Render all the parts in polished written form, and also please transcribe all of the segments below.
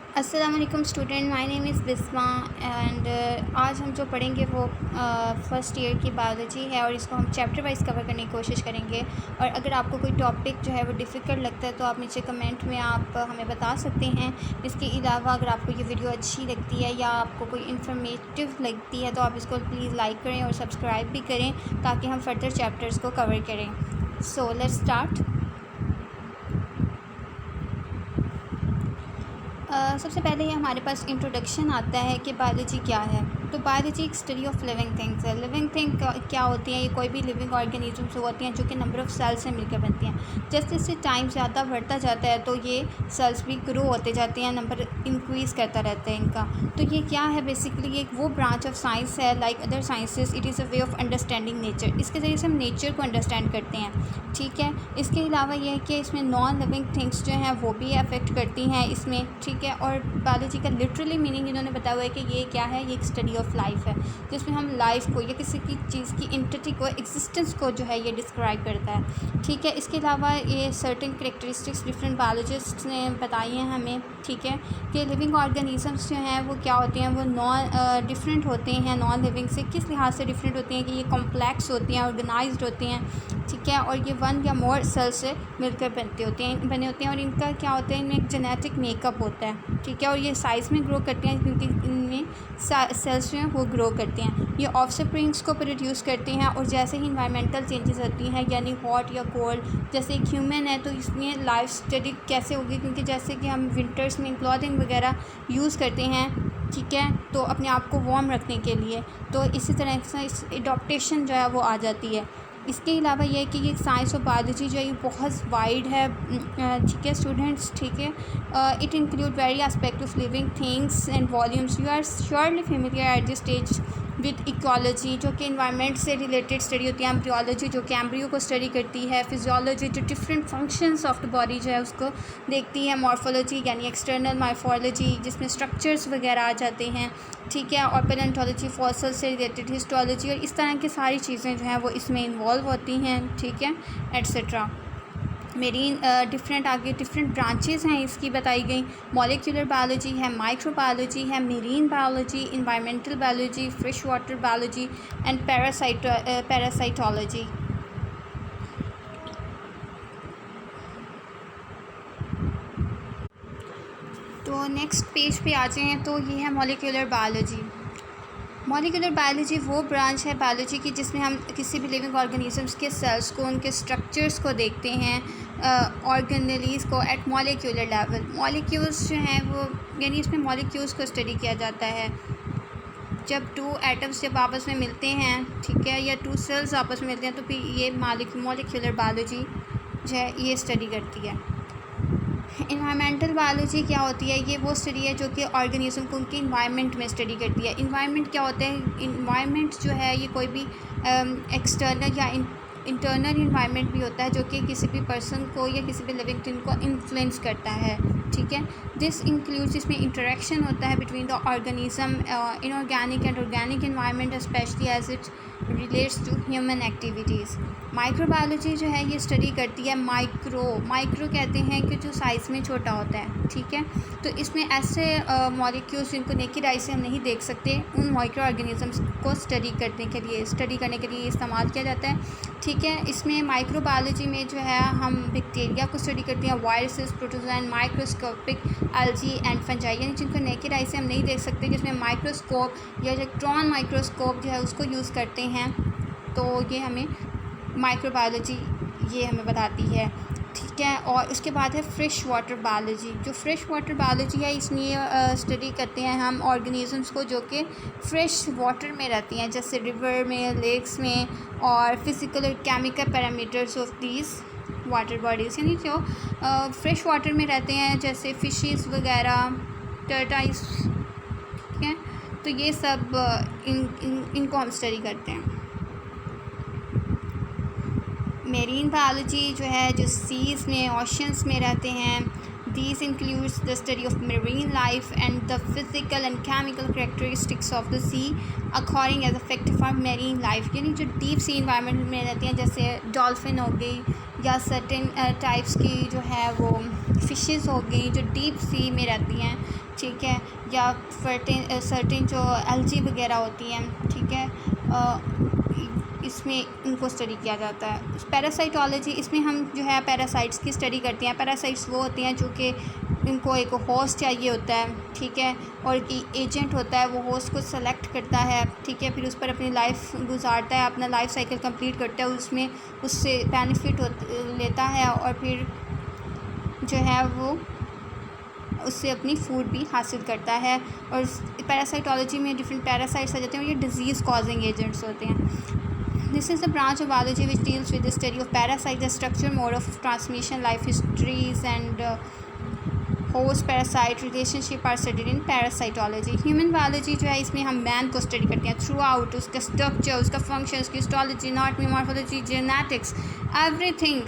अस्सलाम वालेकुम student, my name is Bisma and आज हम जो पढ़ेंगे वो फ़र्स्ट ईयर की बायोलॉजी है और इसको हम चैप्टर वाइज कवर करने की कोशिश करेंगे। और अगर आपको कोई टॉपिक जो है वो डिफ़िकल्ट लगता है तो आप नीचे कमेंट में आप हमें बता सकते हैं। इसके अलावा अगर आपको ये वीडियो अच्छी लगती है या आपको कोई इन्फॉर्मेटिव लगती है तो आप इसको प्लीज़ लाइक करें और सब्सक्राइब भी करें ताकि हम फर्दर चैप्टर्स को कवर करें। So let's start. सबसे पहले ही हमारे पास इंट्रोडक्शन आता है कि बायोलॉजी क्या है। तो बायोलॉजी एक स्टडी ऑफ लिविंग थिंग्स है। लिविंग थिंग क्या होती हैं? ये कोई भी लिविंग ऑर्गेनिजम्स होती हैं जो कि नंबर ऑफ़ सेल्स से मिलकर बनती हैं। जैसे जैसे टाइम ज़्यादा बढ़ता जाता है तो ये सेल्स भी ग्रो होते जाते हैं, नंबर इंक्रीज़ करता रहता है इनका। तो ये क्या है? बेसिकली ये वो ब्रांच ऑफ साइंस है like other sciences. It is a way of understanding nature. इसके ज़रिए से हम नेचर को अंडरस्टैंड करते हैं, ठीक है। इसके अलावा ये है कि इसमें नॉन लिविंग थिंग्स जो हैं वो भी अफेक्ट करती हैं इसमें, ठीक है। और बायोलॉजी का लिटरली मीनिंग इन्होंने बताया हुआ है कि ये क्या है? ये एक स्टडी ऑफ लाइफ है जिसमें हम लाइफ को या किसी की चीज़ की एंटिटी को, एग्जिस्टेंस को जो है ये डिस्क्राइब करता है, ठीक है। इसके अलावा ये सर्टेन कैरेक्टरिस्टिक्स डिफरेंट बायोलॉजिस्ट ने बताई हैं हमें, ठीक है, कि लिविंग ऑर्गेनिजम्स जो हैं वो क्या होते हैं? वो नॉन डिफरेंट होते हैं नॉन लिविंग से। किस लिहाज से डिफरेंट होती हैं? कि ये कॉम्प्लेक्स होती हैं, ऑर्गेनाइज्ड होती हैं, ठीक है। और ये वन या मोर सेल से मिलकर बने होते हैं और इनका क्या होता है? इनमें एक जेनेटिक मेकअप होता है, ठीक है। और ये साइज़ में ग्रो करते हैं क्योंकि इनमें सेल्स जो हैं वो ग्रो करते हैं। ये ऑफस्प्रिंग्स को प्रोड्यूस करते हैं और जैसे ही इन्वायरमेंटल चेंजेस होती हैं यानी हॉट या कोल्ड, जैसे एक ह्यूमन है तो इसमें लाइफ स्टडी कैसे होगी? क्योंकि जैसे कि हम विंटर्स में क्लॉथिंग वगैरह यूज़ करते हैं, ठीक है, तो अपने आप को वार्म रखने के लिए, तो इसी तरह से इस एडॉप्टेशन जो है वो आ जाती है। इसके अलावा ये है कि ये साइंस और बायोलॉजी जो है ये बहुत वाइड है, ठीक है स्टूडेंट्स, ठीक है। It include very aspect of living things and volumes. You are surely familiar at this stage with ecology जो कि इन्वायरमेंट से रिलेटेड स्टडी होती है, एम्ब्रियोलॉजी जो कि एम्ब्रियो को स्टडी करती है, फिजियोलॉजी जो different functions of the body जो है उसको देखती है, मॉर्फोलॉजी यानी एक्सटर्नल मॉर्फोलॉजी जिसमें स्ट्रक्चर्स वगैरह आ जाते हैं, ठीक है। और पैलेंटोलॉजी फॉसिल से रिलेटेड, हिस्टोलॉजी, और इस तरह की सारी चीज़ें जो हैं वो इसमें इन्वॉल्व होती हैं, ठीक है, एट्सेट्रा। मेरीन डिफरेंट आगे डिफरेंट ब्रांचेस हैं इसकी बताई गई। मॉलिक्यूलर बायोलॉजी है, माइक्रोबायोलॉजी है, marine biology, environmental biology, fresh water biology and parasitology. तो नेक्स्ट पेज पे आ जाएँ तो ये है मॉलिक्यूलर बायोलॉजी। मॉलिक्यूलर बायोलॉजी वो ब्रांच है बायोलॉजी की जिसमें हम किसी भी लिविंग ऑर्गेनिजम्स के सेल्स को, उनके स्ट्रक्चर्स को देखते हैं, ऑर्गेनेलीज़ को एट मॉलिक्यूलर लेवल। मॉलिक्यूल्स जो हैं वो यानी इसमें मॉलिक्यूल्स को स्टडी किया जाता है। जब टू एटम्स जब आपस में मिलते हैं, ठीक है, या टू सेल्स आपस में मिलते हैं तो फिर ये मॉलिक्यूलर बायोलॉजी जो है ये स्टडी करती है। इन्वायरमेंटल बायोलॉजी क्या होती है? ये वो स्टडी है जो कि ऑर्गेनिज्म को उनके इन्वायरमेंट में स्टडी करती है। इन्वायरमेंट क्या होता है? इन्वायरमेंट जो है ये कोई भी एक्सटर्नल या इंटरनल इन्वायरमेंट भी होता है जो कि किसी भी पर्सन को या किसी भी लिविंग थिंग को इन्फ्लुएंस करता है, ठीक है। दिस इंक्लूड्स, इसमें इंटरेक्शन होता है between the organism, inorganic and organic environment specially as it relates to human activities. Microbiology जो है ये स्टडी करती है माइक्रो कहते हैं कि जो साइज़ में छोटा होता है, ठीक है। तो इसमें ऐसे मॉलिक्यूल्स जिनको नेकेड आई से हम नहीं देख सकते, उन माइक्रो ऑर्गेनिजम्स को स्टडी करने के लिए इस्तेमाल किया जाता है, ठीक है। इसमें माइक्रोबायोलॉजी में जो है हम बैक्टीरिया को स्टडी करते हैं, viruses, protozoa, microscopic algae and fungi यानी जिनको नेकेड आई से हम नहीं देख सकते, जिसमें माइक्रोस्कोप या इलेक्ट्रॉन माइक्रोस्कोप जो है उसको यूज़ करते हैं। तो ये हमें माइक्रोबायोलॉजी ये हमें बताती है, ठीक है। और उसके बाद है फ्रेश वाटर बायोलॉजी। जो फ्रेश वाटर बायोलॉजी है इसमें स्टडी करते हैं हम ऑर्गेनिजम्स को जो कि फ्रेश वाटर में रहती हैं, जैसे रिवर में, लेक्स में, और फिज़िकल और chemical parameters of these water bodies यानी जो फ्रेश वाटर में रहते हैं जैसे फ़िशेस वगैरह, टर्टाइस, ठीक है। तो ये सब इनको हम स्टडी करते हैं। मेरीन बायोलॉजी जो है जो सीज़ में, ओशंस में रहते हैं, these includes the study of marine life and the physical and chemical characteristics of the sea according as affective for marine life यानी जो डीप सी इन्वायरमेंट में रहती हैं, जैसे डॉल्फिन हो गई या सर्टेन टाइप्स की जो है वो फ़िशेस हो गई जो डीप सी में रहती हैं, ठीक है, या सर्टेन जो एल्गी वगैरह होती हैं, ठीक है, इसमें इनको स्टडी किया जाता है। पैरासाइटोलॉजी, इसमें हम जो है पैरासाइट्स की स्टडी करते हैं। पैरासाइट्स वो होती हैं जो कि इनको एक होस्ट चाहिए होता है, ठीक है, और एजेंट होता है, वो होस्ट को सेलेक्ट करता है, ठीक है, फिर उस पर अपनी लाइफ गुजारता है, अपना लाइफ साइकिल कंप्लीट करता है, उसमें उससे बेनिफिट लेता है और फिर जो है वो उससे अपनी फूड भी हासिल करता है। और पैरासाइटोलॉजी में डिफरेंट पैरासाइट्स आ जाते हैं और ये डिजीज़ कॉजिंग एजेंट्स होते हैं। This is the branch of biology which deals with the study of parasites, the structure, mode of transmission, life histories, and host parasite relationship are studied in parasitology. Human biology जो है इसमें हम man को study करते हैं through out, उसका structure, उसका function, उसकी histology, anatomy, morphology, genetics, everything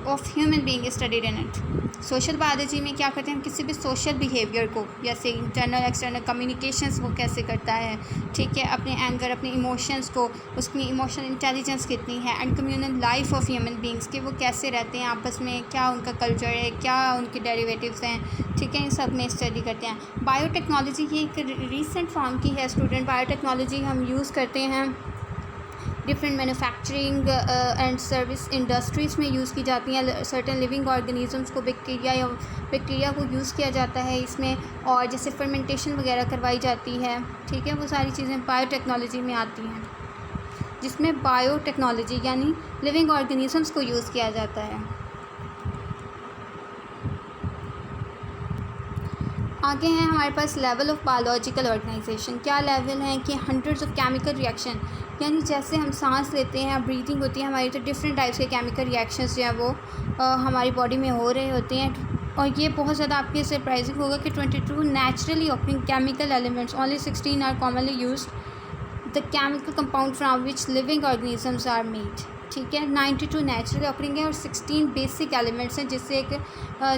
of human being is studied in it. Social biology में क्या करते हैं हम, किसी भी सोशल बिहेवियर को, जैसे इंटरनल एक्सटर्नल कम्युनिकेशंस वो कैसे करता है, ठीक है, अपने एंगर, अपने इमोशंस को, उसकी इमोशनल इंटेलिजेंस कितनी है, and communal life of human beings के वो कैसे रहते हैं आपस में, क्या उनका कल्चर है, क्या उनके डेरिवेटिव्स हैं, ठीक है, इन सब में स्टडी करते हैं। बायोटेक्नोलॉजी की एक रीसेंट फॉर्म की है स्टूडेंट। बायोटेक्नोलॉजी हम यूज़ करते हैं different manufacturing and service industries में यूज़ की जाती हैं। सर्टेन लिविंग ऑर्गेनिजम्स को, बैक्टीरिया को यूज़ किया जाता है इसमें, और जैसे फर्मेंटेशन वगैरह करवाई जाती है, ठीक है, वो सारी चीज़ें बायोटेक्नोलॉजी में आती हैं, जिसमें बायोटेक्नोलॉजी यानी लिविंग ऑर्गेनिजम्स को यूज़ किया जाता है। आगे हैं हमारे पास लेवल ऑफ बायोलॉजिकल ऑर्गेनाइजेशन। क्या लेवल हैं कि हंड्रेड्स ऑफ केमिकल रिएक्शन, यानी जैसे हम सांस लेते हैं, ब्रीदिंग होती है हमारी, तो डिफरेंट टाइप्स के केमिकल रिएक्शंस जो है वो हमारी बॉडी में हो रहे होते हैं। और ये बहुत ज़्यादा आपके सरप्राइजिंग होगा कि 22 naturally occurring chemical elements, only 16 are commonly used the chemical compound from which living organisms are made, ठीक है। 92 नेचुरली ऑकरिंग है और 16 बेसिक एलिमेंट्स हैं जिससे एक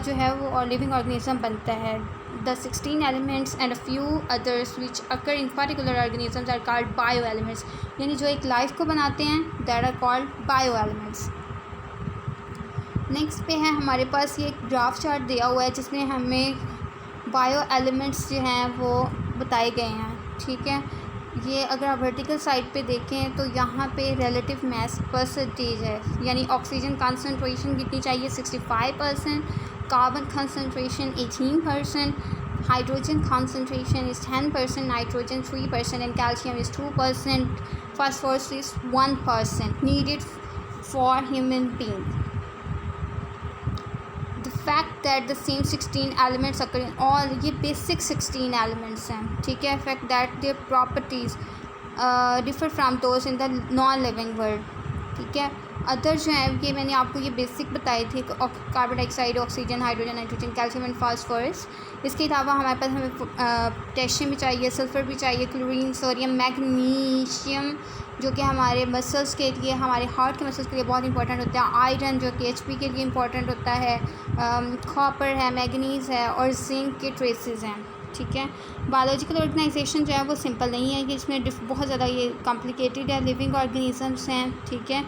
जो है वो लिविंग ऑर्गेनिज्म बनता है। The 16 elements and a few others which occur in particular organisms are called bioelements, यानी जो एक लाइफ को बनाते हैं that are called bioelements। Next पे है हमारे पास ये एक ग्राफ चार्ट दिया हुआ है जिसमें हमें बायोएलिमेंट्स जो हैं वो बताए गए हैं, ठीक है। ये अगर आप वर्टिकल साइड पे देखें तो यहाँ पे रिलेटिव मास परसेंटेज है, यानी ऑक्सीजन कंसंट्रेशन कितनी चाहिए 65%, carbon concentration 18%, hydrogen concentration is 10%, nitrogen 3% and calcium is 2%, phosphorus is 1% needed for human being। The fact that the same 16 elements occur in all, ये basic 16 elements हैं, ठीक है। fact that their properties differ from those in the non-living world, ठीक है। Other जो है कि मैंने आपको ये बेसिक बताए थे, carbon dioxide, oxygen, hydrogen, nitrogen, calcium and phosphorus. इसके अलावा हमारे पास हमें पोटेशियम भी चाहिए, सल्फ़र भी चाहिए, क्लोरीन, सोडियम, मैग्नीशियम जो कि हमारे मसल्स के लिए, हमारे हार्ट के मसल्स के लिए बहुत इंपॉर्टेंट होता है, आयरन जो कि HP के लिए इंपॉर्टेंट होता है, कॉपर है, मैग्नीज़ है और जिंक के ट्रेसेस हैं, ठीक है। बायोलॉजिकल ऑर्गेनाइजेशन जो है वो सिंपल नहीं है कि इसमें बहुत ज़्यादा ये कॉम्प्लिकेटेड है। लिविंग ऑर्गेनिजम्स हैं, ठीक है,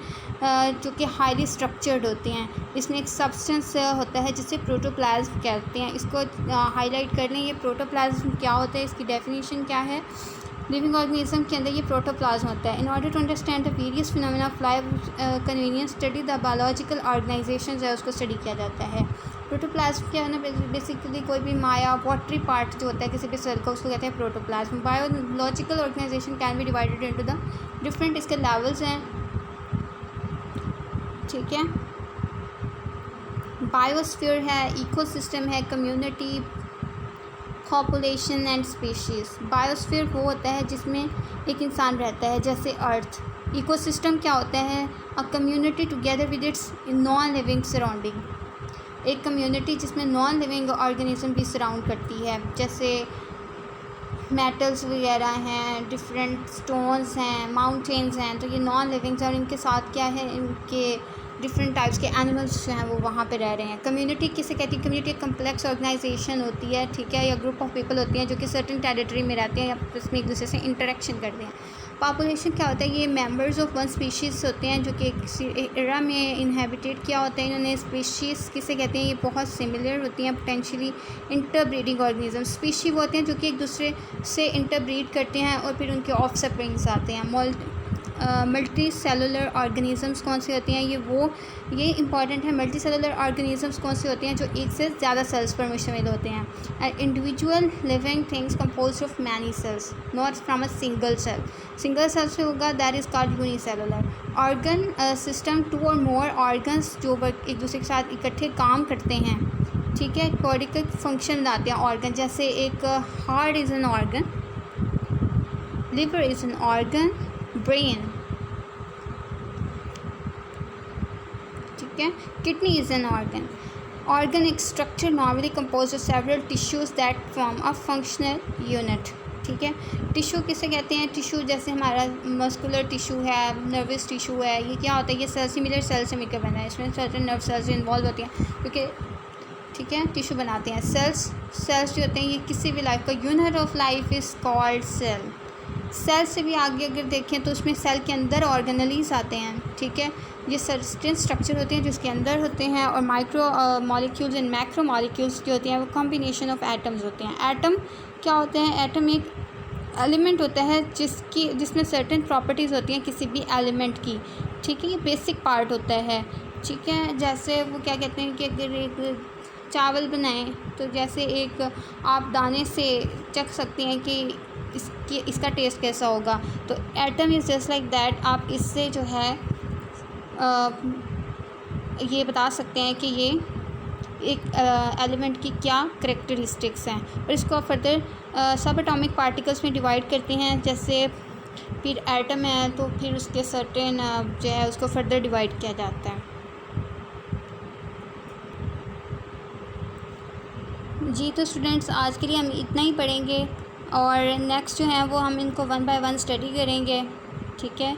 जो कि हाईली स्ट्रक्चर्ड होते हैं। इसमें एक सब्सटेंस होता है जिसे प्रोटोप्लाज्म कहते हैं। इसको हाईलाइट कर लें, ये प्रोटोप्लाज्म क्या होता है, इसकी डेफिनेशन क्या है। लिविंग ऑर्गेनिज्म के अंदर ये प्रोटोप्लाज्म होता है। In order to understand the various phenomena of life convenience study the biological organization जो है उसको स्टडी किया जाता है। प्रोटोप्लाज्म क्या है ना, बेसिकली कोई भी माया वाटरी पार्ट जो होता है किसी भी सेल का, उसको कहते हैं protoplasm. Biological organization can be divided into the different, इसके लेवल्स हैं, ठीक है। बायोस्फीयर है, इकोसिस्टम है, community, population and species. Biosphere वो होता है जिसमें एक इंसान रहता है, जैसे अर्थ। इकोसिस्टम क्या होता है, a community together with its non living surrounding, एक कम्युनिटी जिसमें नॉन लिविंग ऑर्गेनिज्म भी सराउंड करती है, जैसे मेटल्स वगैरह हैं, डिफरेंट स्टोन्स हैं, माउंटेन्स हैं, तो ये नॉन लिविंग्स और इनके साथ क्या है, इनके डिफरेंट टाइप्स के एनिमल्स जो हैं वो वहाँ पे रह रहे हैं। कम्युनिटी किसे कहती है, कम्युनिटी एक कम्प्लेक्स ऑर्गेनाइजेशन होती है, ठीक है, या ग्रुप ऑफ पीपल होती हैं जो कि सर्टेन टेरिटरी में रहते हैं या आपस में एक दूसरे से इंटरेक्शन करते हैं। पॉपुलेशन क्या होता है, ये मेंबर्स ऑफ वन स्पीशीज़ होते हैं जो कि किसी एरा में इनहेबिटेट किया होता है इन्होंने। स्पीशीज़ किसे कहते हैं, ये बहुत सिमिलर होती हैं, पोटेंशियली इंटरब्रीडिंग ऑर्गेनिज्म। स्पीशी वो होते हैं जो कि एक दूसरे से इंटरब्रीड करते हैं और फिर उनके ऑफ स्प्रिंग्स आते हैं। मल्टी सेलुलर ऑर्गेनिज़म्स कौन से होते हैं, ये इंपॉर्टेंट है। मल्टी सेलुलर ऑर्गेनिज़म्स कौन से होते हैं, जो एक से ज़्यादा सेल्स पर मुश्तमिल होते हैं। Individual living things composed of many cells not from a single cell. Single cell से होगा, that is called unicellular. Organ system, two और मोर ऑर्गन्स जो एक दूसरे के साथ इकट्ठे काम करते हैं, ठीक है। कॉर्टिकल फंक्शन लाते हैं ऑर्गन, जैसे एक heart is an organ, liver is an organ, brain, ठीक है, kidney is an organ. Organ एक structure normally compose of several tissues that form a functional unit, ठीक है। टिश्यू किसे कहते हैं, टिश्यू जैसे हमारा मस्कुलर टिश्यू है, नर्वस टिश्यू है, ये क्या होता है, ये सेल सिमिलर सेल से मिलकर बना है, इसमें सर्टेन नर्व सेल्स इन्वॉल्व होती हैं क्योंकि, ठीक है, टिश्यू बनाते हैं। सेल्स जो होते हैं ये किसी भी लाइफ का unit of life is called cell. Cell से भी आगे अगर देखें तो उसमें सेल के अंदर ऑर्गेनलीज आते हैं, ठीक है। ये सर्टेन स्ट्रक्चर होते हैं जिसके अंदर होते हैं, और micro molecules and macro molecules जो होते हैं वो कॉम्बिनेशन ऑफ एटम्स होते हैं। एटम क्या होते हैं, एटम एक एलिमेंट होता है जिसमें सर्टेन प्रॉपर्टीज़ होती हैं किसी भी एलिमेंट की, ठीक है। ये बेसिक पार्ट होता है, ठीक है। जैसे वो क्या कहते हैं कि अगर एक चावल बनाएं तो जैसे एक आप दाने से चख सकते हैं कि इसका टेस्ट कैसा होगा, तो atom is just like that. आप इससे जो है ये बता सकते हैं कि ये एक एलिमेंट की क्या करेक्टरिस्टिक्स हैं, और इसको फर्दर सब एटॉमिक पार्टिकल्स में डिवाइड करते हैं। जैसे फिर एटम है तो फिर उसके सर्टेन जो है उसको फर्दर डिवाइड किया जाता है। जी तो स्टूडेंट्स आज के लिए हम इतना ही पढ़ेंगे, और नेक्स्ट जो है वो हम इनको वन बाय वन स्टडी करेंगे, ठीक है।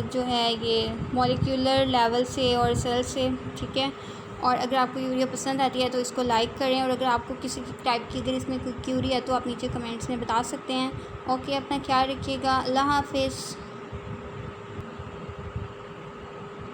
जो है ये मॉलिक्यूलर लेवल से और सेल से, ठीक है। और अगर आपको वीडियो पसंद आती है तो इसको लाइक करें, और अगर आपको किसी टाइप की अगर इसमें कोई क्यूरी है तो आप नीचे कमेंट्स में बता सकते हैं। ओके, अपना ख्याल रखिएगा। अल्लाह हाफिज़।